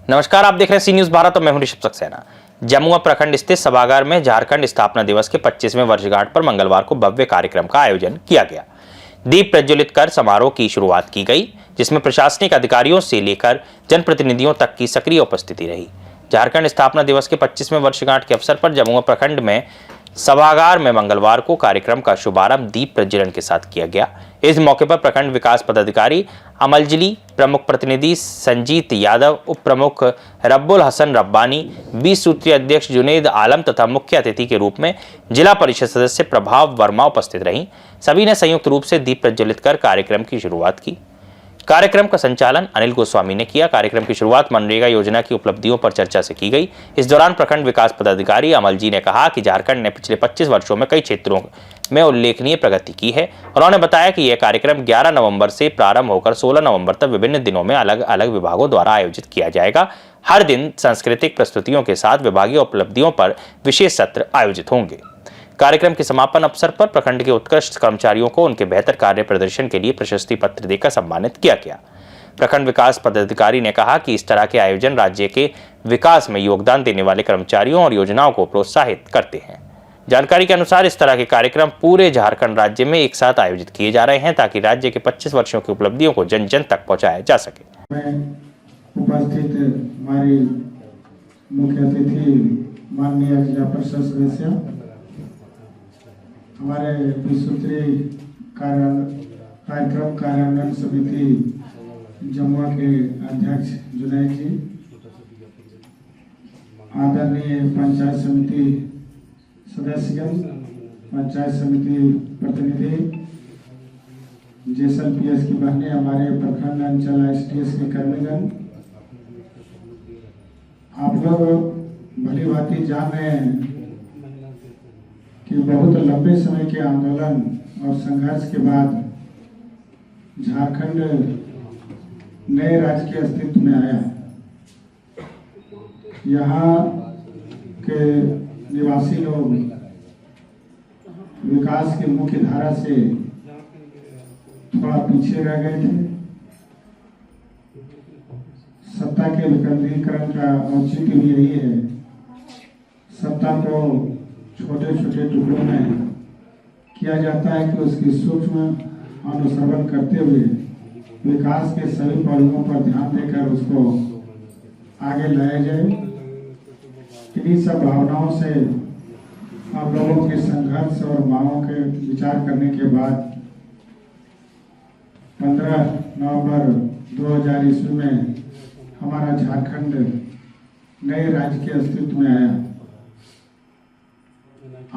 नमस्कार, आप देख रहे हैं सी न्यूज भारत और मैं हूं ऋषभ सक्सेना। जमुआ प्रखंड स्थित सभागार में झारखंड स्थापना दिवस के 25वें वर्षगांठ पर मंगलवार को भव्य कार्यक्रम का आयोजन किया गया। दीप प्रज्वलित कर समारोह की शुरुआत की गई, जिसमें प्रशासनिक अधिकारियों से लेकर जनप्रतिनिधियों तक की सक्रिय उपस्थिति रही। झारखंड स्थापना दिवस के 25वें वर्षगांठ के अवसर पर जमुआ प्रखंड में सभागार में मंगलवार को कार्यक्रम का शुभारंभ दीप प्रज्वलन के साथ किया गया। इस मौके पर प्रखंड विकास पदाधिकारी अमलजली, प्रमुख प्रतिनिधि संजीत यादव, उप प्रमुख रब्बुल हसन रब्बानी, 20 सूत्रीय अध्यक्ष जुनेद आलम तथा मुख्य अतिथि के रूप में जिला परिषद सदस्य प्रभाव वर्मा उपस्थित रहीं। सभी ने संयुक्त रूप से दीप प्रज्वलित कर कार्यक्रम की शुरुआत की। कार्यक्रम का संचालन अनिल गोस्वामी ने किया। कार्यक्रम की शुरुआत मनरेगा योजना की उपलब्धियों पर चर्चा से की गई। इस दौरान प्रखंड विकास पदाधिकारी अमल जी ने कहा कि झारखंड ने पिछले 25 वर्षों में कई क्षेत्रों में उल्लेखनीय प्रगति की है। उन्होंने बताया कि यह कार्यक्रम 11 नवंबर से प्रारंभ होकर 16 नवंबर तक विभिन्न दिनों में अलग अलग विभागों द्वारा आयोजित किया जाएगा। हर दिन सांस्कृतिक प्रस्तुतियों के साथ विभागीय उपलब्धियों पर विशेष सत्र आयोजित होंगे। कार्यक्रम के समापन अवसर पर प्रखंड के उत्कृष्ट कर्मचारियों को उनके बेहतर कार्य प्रदर्शन के लिए प्रशस्ति पत्र देकर सम्मानित किया गया। प्रखंड विकास पदाधिकारी ने कहा कि इस तरह के आयोजन राज्य के विकास में योगदान देने वाले कर्मचारियों और योजनाओं को प्रोत्साहित करते हैं। जानकारी के अनुसार इस तरह के कार्यक्रम पूरे झारखंड राज्य में एक साथ आयोजित किए जा रहे हैं ताकि राज्य के 25 वर्षों की उपलब्धियों को जन जन तक पहुंचाया जा सके। उपस्थित हमारी मुख्य अतिथि माननीय जिला परिषद सदस्य, हमारे विसूत्री कार्यक्रम कार्यान्वयन समिति जमुआ के अध्यक्ष जुनैद जी, आदरणीय पंचायत समिति सदस्यगण, पंचायत समिति प्रतिनिधि, जेएसएलपीएस की बहनें, हमारे प्रखंड अंचल एसटीएस के कर्मीगण, आप लोग भली भांति जान रहे हैं कि बहुत लंबे समय के आंदोलन और संघर्ष के बाद झारखंड नए राज्य के अस्तित्व में आया। यहाँ के निवासी लोग विकास की मुख्य धारा से थोड़ा पीछे रह गए थे। सत्ता के विकेंद्रीकरण का औचित्य भी यही है, सत्ता को छोटे छोटे टुकड़ों में किया जाता है कि उसकी सूक्ष्म अनुश्रवण करते हुए विकास के सभी पहलुओं पर ध्यान देकर उसको आगे लाया जाए। इन्हीं सब भावनाओं से हम लोगों के संघर्ष और मांगों के विचार करने के बाद 15 नवंबर 2000 ईस्वी में हमारा झारखंड नए राज्य के अस्तित्व में आया।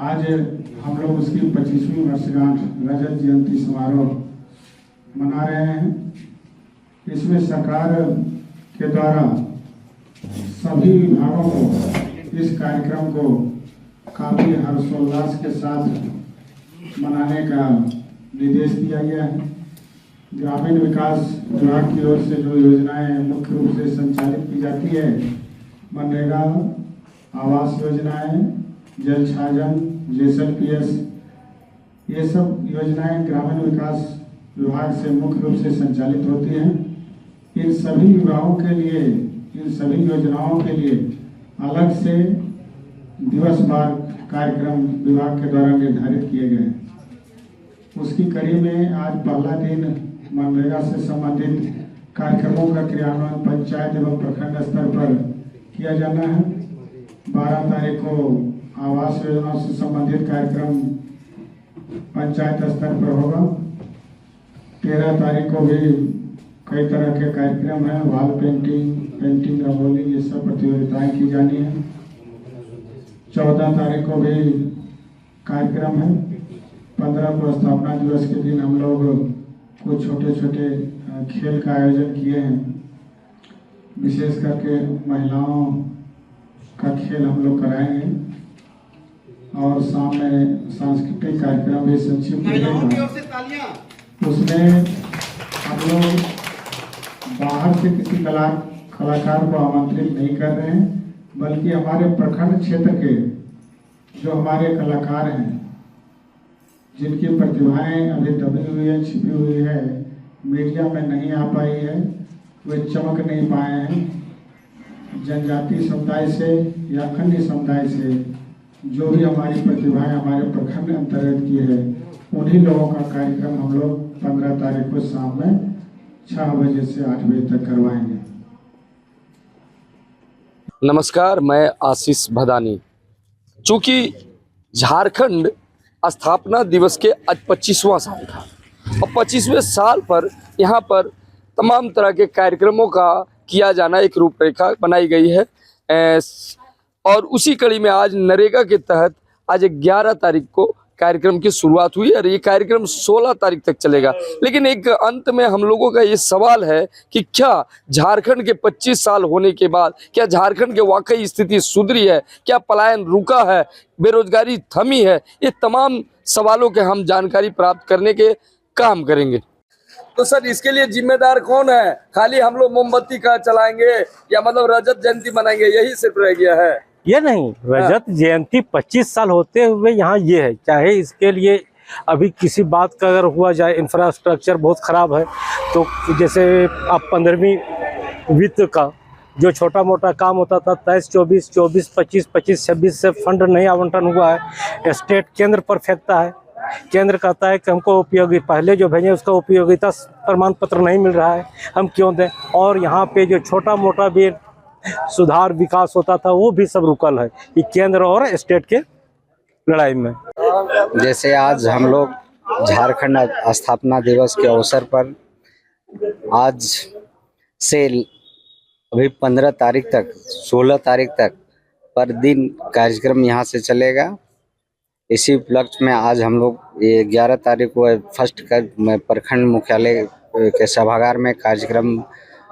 आज हम लोग उसकी 25वीं वर्षगांठ रजत जयंती समारोह मना रहे हैं। इसमें सरकार के द्वारा सभी विभागों को इस कार्यक्रम को काफी हर्षोल्लास के साथ मनाने का निर्देश दिया गया है। ग्रामीण विकास विभाग की ओर से जो योजनाएं मुख्य रूप से संचालित की जाती है, मनरेगा, आवास योजनाएं, जल छाजन, जेएसएलपीएस, ये सब योजनाएं ग्रामीण विकास विभाग से मुख्य रूप से संचालित होती हैं। इन सभी विभागों के लिए, इन सभी योजनाओं के लिए अलग से दिवसवार कार्यक्रम विभाग के द्वारा निर्धारित किए गए। उसकी कड़ी में आज पहला दिन मनरेगा से संबंधित कार्यक्रमों का क्रियान्वयन पंचायत एवं प्रखंड स्तर पर किया जाना है। 12 तारीख को आवास योजना से संबंधित कार्यक्रम पंचायत स्तर पर होगा। 13 तारीख को भी कई तरह के कार्यक्रम हैं, वॉल पेंटिंग, रंगोली, ये सब प्रतियोगिताएं की जानी है। 14 तारीख को भी कार्यक्रम है। 15 को स्थापना दिवस के दिन हम लोग कुछ छोटे छोटे खेल का आयोजन किए हैं। विशेष करके महिलाओं का खेल हम लोग कराएंगे और शाम में सांस्कृतिक कार्यक्रम भी संक्षिप्त रहेगा। उसमें हम लोग बाहर से किसी कलाकार को आमंत्रित नहीं कर रहे हैं, बल्कि हमारे प्रखंड क्षेत्र के जो हमारे कलाकार हैं, जिनकी प्रतिभाएं अभी दबी हुई है, छिपी हुई है, मीडिया में नहीं आ पाई है, वे चमक नहीं पाए हैं, जनजातीय समुदाय से या अन्य समुदाय से जो भी हमारी प्रतिभाएं हमारे प्रखंड अंतर्गत की है, उन्हीं लोगों का कार्यक्रम हम लोग 15 तारीख को शाम में 6 बजे से 8 बजे तक करवाएंगे। नमस्कार, मैं आशीष भदानी। चूँकि झारखंड स्थापना दिवस के आज 25वां साल था और 25वें साल पर यहाँ पर तमाम तरह के कार्यक्रमों का किया जाना एक रूपरेखा बनाई गई है और उसी कड़ी में आज नरेगा के तहत आज 11 तारीख को कार्यक्रम की शुरुआत हुई और ये कार्यक्रम 16 तारीख तक चलेगा। लेकिन एक अंत में हम लोगों का ये सवाल है कि क्या झारखंड के 25 साल होने के बाद क्या झारखंड की वाकई स्थिति सुधरी है, क्या पलायन रुका है, बेरोजगारी थमी है? ये तमाम सवालों के हम जानकारी प्राप्त करने के काम करेंगे। तो सर, इसके लिए जिम्मेदार कौन है? खाली हम लोग मोमबत्ती का चलाएंगे या मतलब रजत जयंती मनाएंगे, यही सिर्फ रह गया है? ये नहीं, रजत जयंती 25 साल होते हुए यहाँ ये है। चाहे इसके लिए अभी किसी बात का अगर हुआ जाए, इंफ्रास्ट्रक्चर बहुत ख़राब है, तो जैसे अब 15वीं वित्त का जो छोटा मोटा काम होता था 23-24, 24-25, 25-26 से फंड नहीं आवंटन हुआ है। स्टेट केंद्र पर फेंकता है, केंद्र कहता है कि हमको उपयोगी पहले जो भेजे उसका उपयोगिता प्रमाण पत्र नहीं मिल रहा है, हम क्यों दें। और यहाँ पे जो छोटा मोटा भी सुधार विकास होता था वो भी सब रुकल है, ये केंद्र और स्टेट के लड़ाई में। जैसे आज हम लोग झारखंड स्थापना दिवस के अवसर पर आज से अभी 15 तारीख तक 16 तारीख तक पर दिन कार्यक्रम यहाँ से चलेगा। इसी उपलक्ष्य में आज हम लोग ये 11 तारीख को फर्स्ट प्रखंड मुख्यालय के सभागार में कार्यक्रम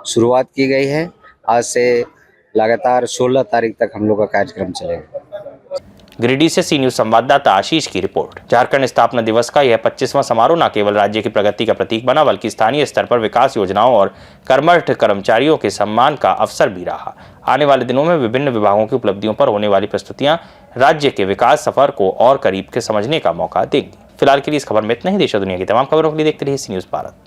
शुरुआत की गई है। आज से लगातार 16 तारीख तक हम लोग का कार्यक्रम चलेगा। गिरिडीह से सी न्यूज संवाददाता आशीष की रिपोर्ट। झारखंड स्थापना दिवस का यह 25वां समारोह न केवल राज्य की प्रगति का प्रतीक बना, बल्कि स्थानीय स्तर पर विकास योजनाओं और कर्मठ कर्मचारियों के सम्मान का अवसर भी रहा। आने वाले दिनों में विभिन्न विभागों की उपलब्धियों पर होने वाली प्रस्तुतियां राज्य के विकास सफर को और करीब के समझने का मौका देंगी। फिलहाल के लिए इस खबर में इतना ही। देश और दुनिया की तमाम खबरों के लिए देखते रहिए सी न्यूज भारत।